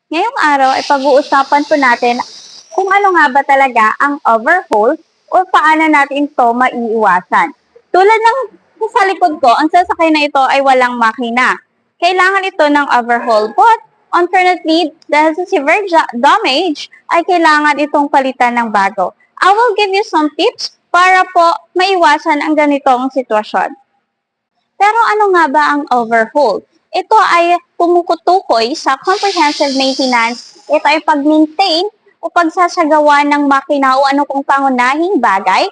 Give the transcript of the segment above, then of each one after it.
Ngayong araw ay pag-uusapan po natin kung ano nga ba talaga ang overhaul o paano natin ito maiiwasan. Tulad ng sa likod ko, ang sasakay na ito ay walang makina. Kailangan ito ng overhaul, but alternately, dahil sa severe damage, ay kailangan itong palitan ng bago. I will give you some tips para po maiwasan ang ganitong sitwasyon. Pero ano nga ba ang overhaul? Ito ay pumukutukoy sa comprehensive maintenance. Ito ay pag-maintain o pagsasagawa ng makina o ano kung pangunahing bagay.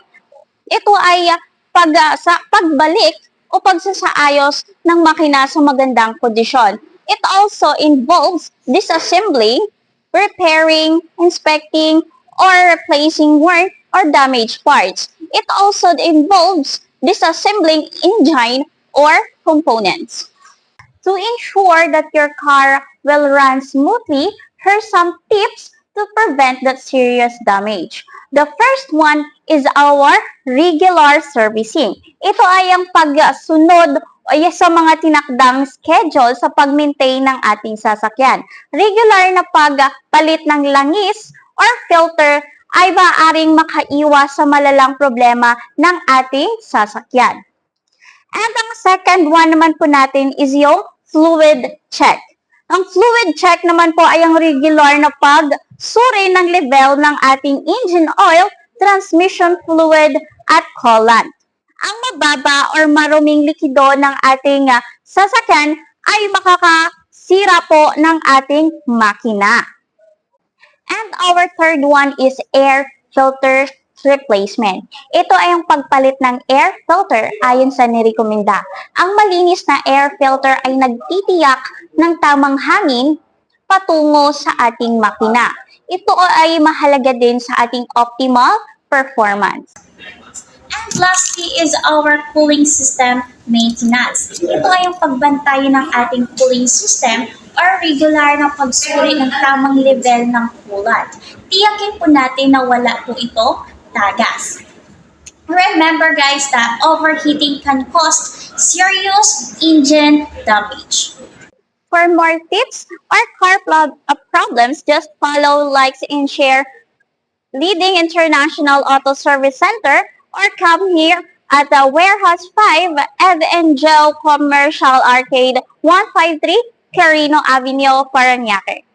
Ito ay pagbalik o pagsasaayos ng makina sa magandang kondisyon. It also involves disassembling, repairing, inspecting, or replacing worn or damaged parts. It also involves disassembling engine or components. To ensure that your car will run smoothly, here's some tips to prevent that serious damage. The first one is our regular servicing. Ito ay ang pagsunod ay sa mga tinakdang schedule sa pag-maintain ng ating sasakyan. Regular na pagpalit ng langis or filter ay maaaring makaiwas sa malalang problema ng ating sasakyan. And ang second one naman po natin is yung fluid check. Ang fluid check naman po ay ang regular na pagsuri ng level ng ating engine oil, transmission fluid, at coolant. Ang mababa or maruming likido ng ating sasakyan ay makakasira po ng ating makina. And our third one is air filter replacement. Ito ay ang pagpalit ng air filter ayon sa nirekomenda. Ang malinis na air filter ay nagtitiyak ng tamang hangin patungo sa ating makina. Ito ay mahalaga din sa ating optimal performance. And lastly is our cooling system maintenance. Ito ay ang pagbantay ng ating cooling system or regular na pagsuri ng tamang level ng coolant. Tiyakin po natin na wala po ito tagas. Remember guys that overheating can cause serious engine damage. For more tips or car problems, just follow, like, and share Leading International Auto Service Center or come here at the Warehouse 5 Ed and Joe Commercial Arcade 153 Carino Avenue, Parañaque.